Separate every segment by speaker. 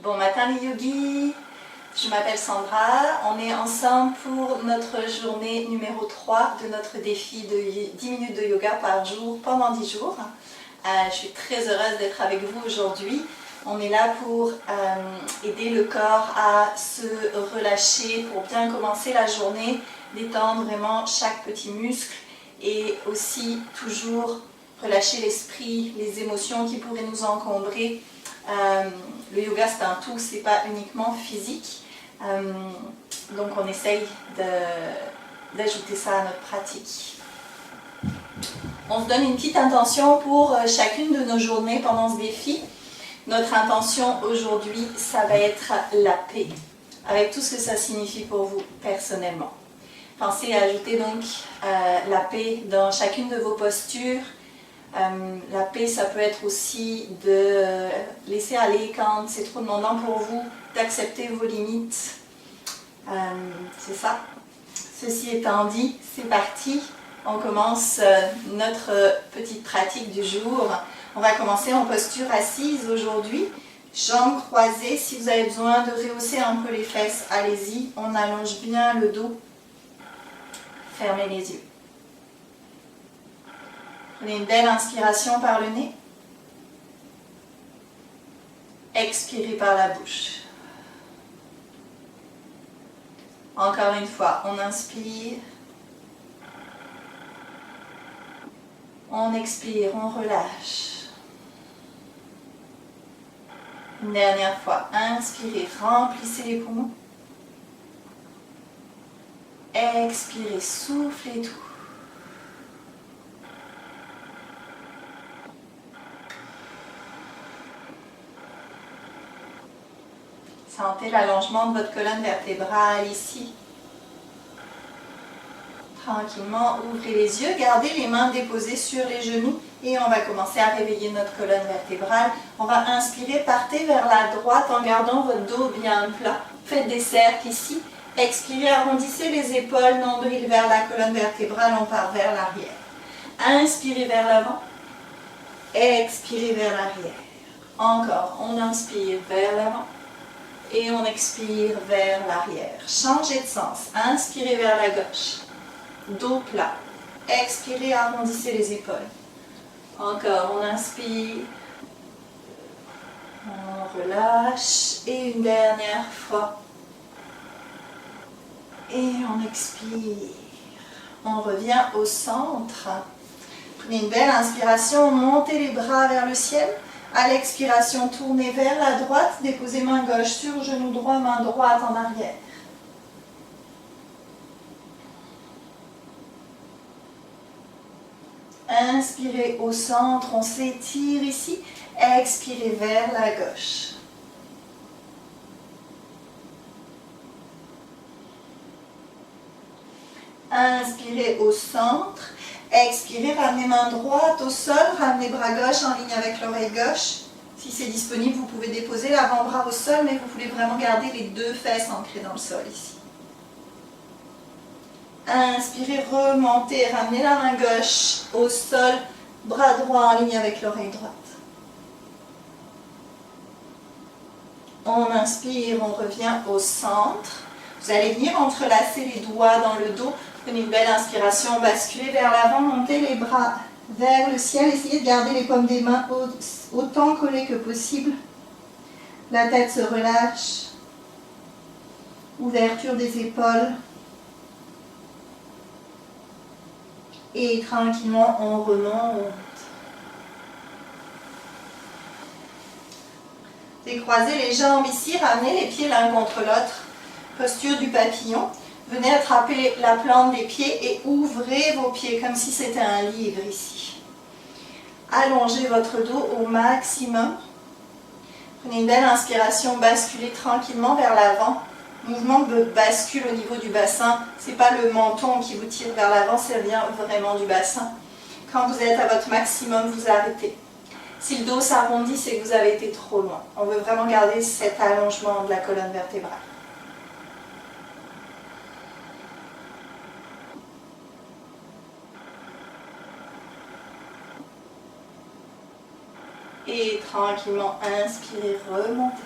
Speaker 1: Bon matin les yogis, je m'appelle Sandra, on est ensemble pour notre journée numéro 3 de notre défi de 10 minutes de yoga par jour pendant 10 jours. Je suis très heureuse d'être avec vous aujourd'hui. On est là pour aider le corps à se relâcher, pour bien commencer la journée, détendre vraiment chaque petit muscle et aussi toujours relâcher l'esprit, les émotions qui pourraient nous encombrer. Le yoga c'est un tout, c'est pas uniquement physique. Donc on essaye d'ajouter ça à notre pratique. On se donne une petite intention pour chacune de nos journées pendant ce défi. Notre intention aujourd'hui, ça va être la paix, avec tout ce que ça signifie pour vous personnellement. Pensez à ajouter donc la paix dans chacune de vos postures. La paix, ça peut être aussi de laisser aller quand c'est trop demandant pour vous, d'accepter vos limites. C'est ça. Ceci étant dit, c'est parti. On commence notre petite pratique du jour. On va commencer en posture assise aujourd'hui. Jambes croisées. Si vous avez besoin de rehausser un peu les fesses, allez-y. On allonge bien le dos. Fermez les yeux. Prenez une belle inspiration par le nez. Expirez par la bouche. Encore une fois, on inspire. On expire, on relâche. Une dernière fois, inspirez, remplissez les poumons. Expirez, soufflez tout. Sentez l'allongement de votre colonne vertébrale ici. Tranquillement, ouvrez les yeux, gardez les mains déposées sur les genoux et on va commencer à réveiller notre colonne vertébrale. On va inspirer, partez vers la droite en gardant votre dos bien plat. Faites des cercles ici. Expirez, arrondissez les épaules, nombril vers la colonne vertébrale, on part vers l'arrière. Inspirez vers l'avant. Expirez vers l'arrière. Encore, on inspire vers l'avant. Et on expire vers l'arrière. Changez de sens. Inspirez vers la gauche. Dos plat. Expirez, arrondissez les épaules. Encore, on inspire. On relâche. Et une dernière fois. Et on expire. On revient au centre. Prenez une belle inspiration. Montez les bras vers le ciel. À l'expiration, tournez vers la droite, déposez main gauche sur genou droit, main droite en arrière. Inspirez au centre, on s'étire ici. Expirez vers la gauche. Inspirez au centre. Expirez, ramenez main droite au sol, ramenez bras gauche en ligne avec l'oreille gauche. Si c'est disponible, vous pouvez déposer l'avant-bras au sol, mais vous voulez vraiment garder les deux fesses ancrées dans le sol ici. Inspirez, remontez, ramenez la main gauche au sol, bras droit en ligne avec l'oreille droite. On inspire, on revient au centre. Vous allez venir entrelacer les doigts dans le dos. Prenez une belle inspiration, basculez vers l'avant, montez les bras vers le ciel. Essayez de garder les paumes des mains autant collées que possible. La tête se relâche. Ouverture des épaules. Et tranquillement, on remonte. Décroisez les jambes ici, ramenez les pieds l'un contre l'autre. Posture du papillon. Venez attraper la plante des pieds et ouvrez vos pieds comme si c'était un livre ici. Allongez votre dos au maximum. Prenez une belle inspiration, basculez tranquillement vers l'avant. Mouvement de bascule au niveau du bassin. Ce n'est pas le menton qui vous tire vers l'avant, c'est vient vraiment du bassin. Quand vous êtes à votre maximum, vous arrêtez. Si le dos s'arrondit, c'est que vous avez été trop loin. On veut vraiment garder cet allongement de la colonne vertébrale. Et tranquillement, inspirez, remontez.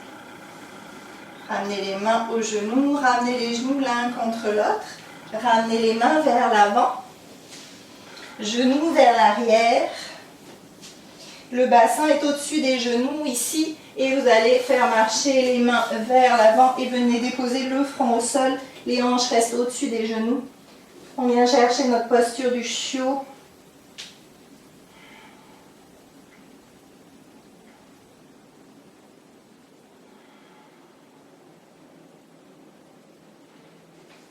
Speaker 1: Ramenez les mains aux genoux, ramenez les genoux l'un contre l'autre. Ramenez les mains vers l'avant. Genoux vers l'arrière. Le bassin est au-dessus des genoux ici et vous allez faire marcher les mains vers l'avant et venez déposer le front au sol. Les hanches restent au-dessus des genoux. On vient chercher notre posture du chiot.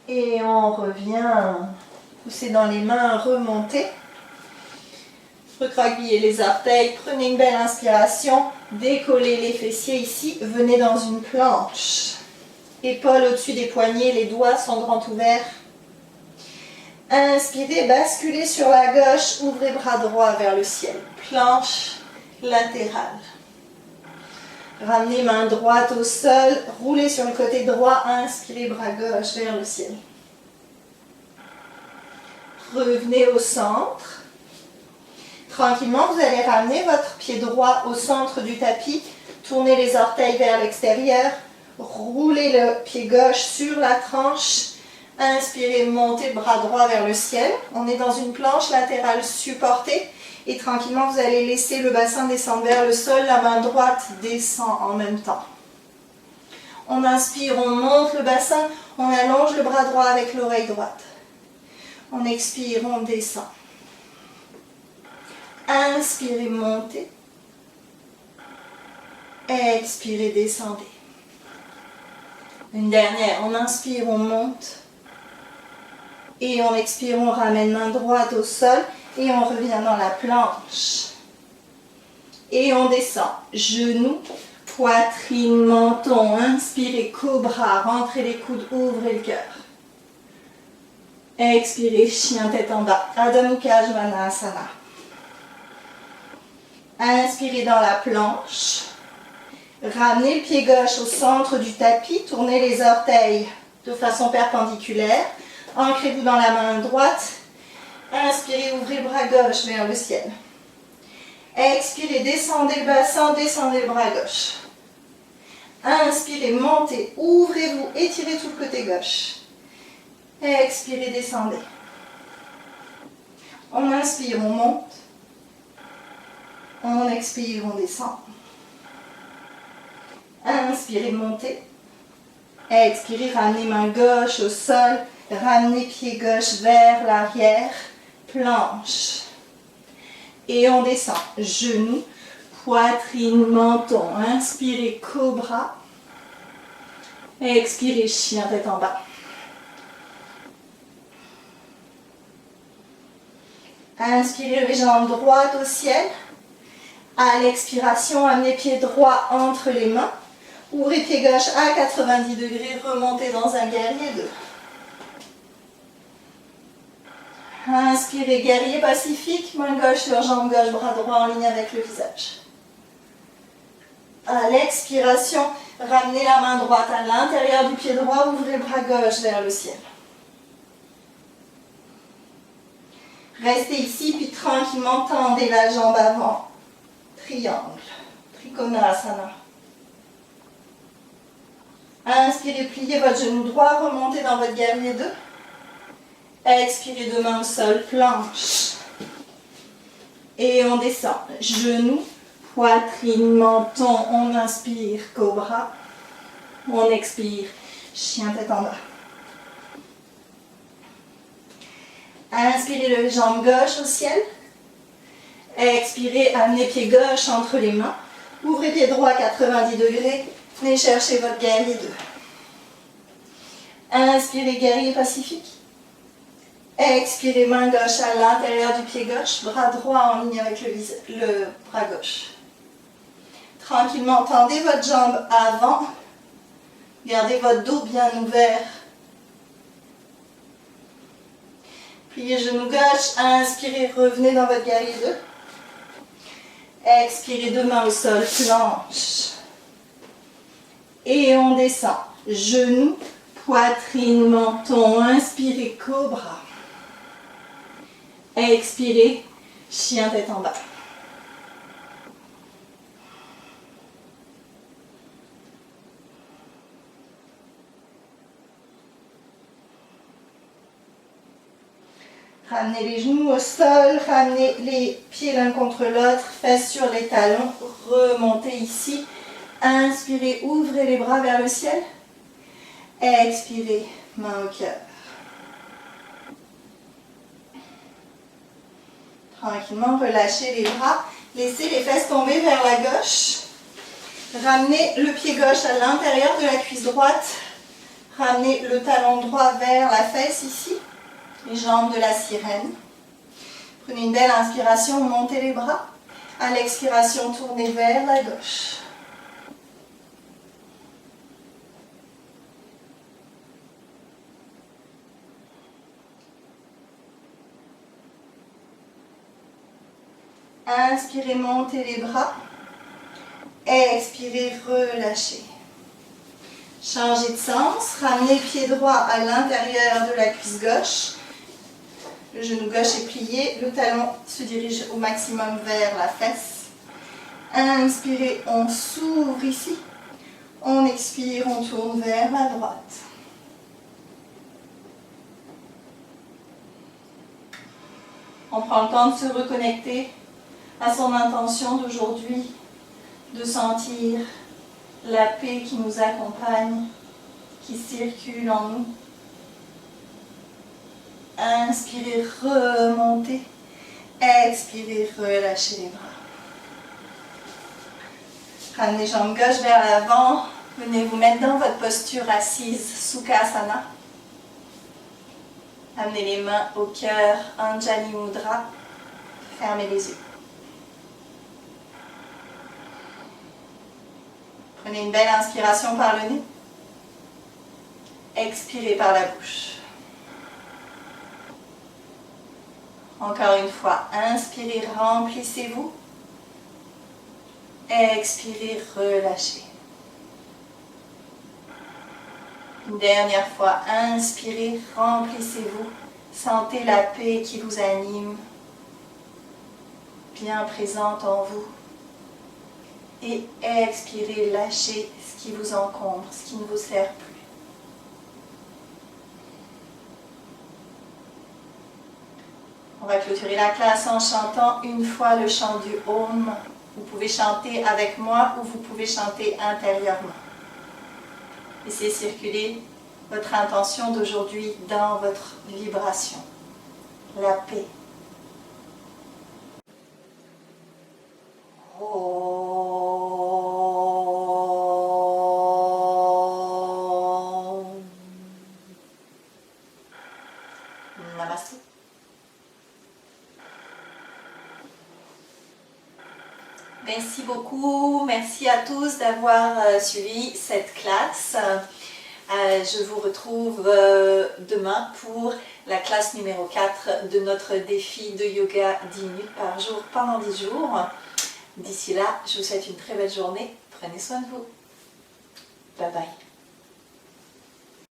Speaker 1: Et on revient pousser dans les mains, remonter. Recroquevillez les orteils, prenez une belle inspiration, décollez les fessiers ici, venez dans une planche. Épaules au-dessus des poignets, les doigts sont grands ouverts. Inspirez, basculez sur la gauche, ouvrez bras droit vers le ciel. Planche latérale. Ramenez main droite au sol, roulez sur le côté droit, inspirez bras gauche vers le ciel. Revenez au centre. Tranquillement, vous allez ramener votre pied droit au centre du tapis, tournez les orteils vers l'extérieur, roulez le pied gauche sur la tranche, inspirez, montez le bras droit vers le ciel. On est dans une planche latérale supportée et tranquillement, vous allez laisser le bassin descendre vers le sol, la main droite descend en même temps. On inspire, on monte le bassin, on allonge le bras droit avec l'oreille droite. On expire, on descend. Inspirez, montez. Expirez, descendez. Une dernière, on inspire, on monte. Et on expire, on ramène main droite au sol. Et on revient dans la planche. Et on descend. Genoux, poitrine, menton. Inspirez, cobra. Rentrez les coudes, ouvrez le cœur. Expirez, chien tête en bas. Adho Mukha Svanasana. Inspirez dans la planche. Ramenez le pied gauche au centre du tapis. Tournez les orteils de façon perpendiculaire. Ancrez-vous dans la main droite. Inspirez, ouvrez le bras gauche vers le ciel. Expirez, descendez le bassin, descendez le bras gauche. Inspirez, montez, ouvrez-vous, étirez tout le côté gauche. Expirez, descendez. On inspire, on monte. On expire, on descend. Inspirez, montez. Expirez, ramenez main gauche au sol. Ramenez pied gauche vers l'arrière. Planche. Et on descend. Genoux, poitrine, menton. Inspirez, cobra. Expirez, chien tête en bas. Inspirez les jambes droites au ciel. À l'expiration, amenez pied droit entre les mains. Ouvrez pied gauche à 90 degrés. Remontez dans un guerrier 2. Inspirez, guerrier pacifique. Main gauche sur jambe gauche, bras droit en ligne avec le visage. À l'expiration, ramenez la main droite à l'intérieur du pied droit. Ouvrez le bras gauche vers le ciel. Restez ici, puis tranquillement tendez la jambe avant. Triangle. Trikonasana. Inspirez, pliez votre genou droit, remontez dans votre guerrier 2. Expirez, deux mains au sol, planche. Et on descend. Genoux, poitrine, menton. On inspire, cobra. On expire, chien tête en bas. Inspirez le jambe gauche au ciel. Expirez, amenez pied gauche entre les mains. Ouvrez pied droit 90 degrés. Venez chercher votre guerrier 2. Inspirez, guerrier pacifique. Expirez, main gauche à l'intérieur du pied gauche. Bras droit en ligne avec le bras gauche. Tranquillement, tendez votre jambe avant. Gardez votre dos bien ouvert. Pliez genou gauche, inspirez, revenez dans votre guerrier 2. Expirez, deux mains au sol, planche. Et on descend. Genoux, poitrine, menton. Inspirez, cobra. Expirez, chien tête en bas. Ramenez les genoux au sol, ramenez les pieds l'un contre l'autre, fesses sur les talons, remontez ici. Inspirez, ouvrez les bras vers le ciel. Expirez, main au cœur. Tranquillement, relâchez les bras. Laissez les fesses tomber vers la gauche. Ramenez le pied gauche à l'intérieur de la cuisse droite. Ramenez le talon droit vers la fesse ici. Les jambes de la sirène. Prenez une belle inspiration, montez les bras. À l'expiration, tournez vers la gauche. Inspirez, montez les bras. Expirez, relâchez. Changez de sens. Ramenez le pied droit à l'intérieur de la cuisse gauche. Le genou gauche est plié. Le talon se dirige au maximum vers la fesse. Inspirez, on s'ouvre ici. On expire, on tourne vers la droite. On prend le temps de se reconnecter à son intention d'aujourd'hui, de sentir la paix qui nous accompagne, qui circule en nous. Inspirez, remontez. Expirez, relâchez les bras. Ramenez les jambes gauche vers l'avant. Venez vous mettre dans votre posture assise, Sukhasana. Amenez les mains au cœur, Anjali Mudra. Fermez les yeux. Prenez une belle inspiration par le nez. Expirez par la bouche. Encore une fois, inspirez, remplissez-vous. Expirez, relâchez. Une dernière fois, inspirez, remplissez-vous. Sentez la paix qui vous anime, bien présente en vous. Et expirez, lâchez ce qui vous encombre, ce qui ne vous sert plus. On va clôturer la classe en chantant une fois le chant du Om. Vous pouvez chanter avec moi ou vous pouvez chanter intérieurement. Laissez circuler votre intention d'aujourd'hui dans votre vibration. La paix. Namaste. Merci beaucoup, merci à tous d'avoir suivi cette classe. Je vous retrouve demain pour la classe numéro 4 de notre défi de yoga 10 minutes par jour pendant 10 jours. D'ici là, je vous souhaite une très belle journée. Prenez soin de vous. Bye bye.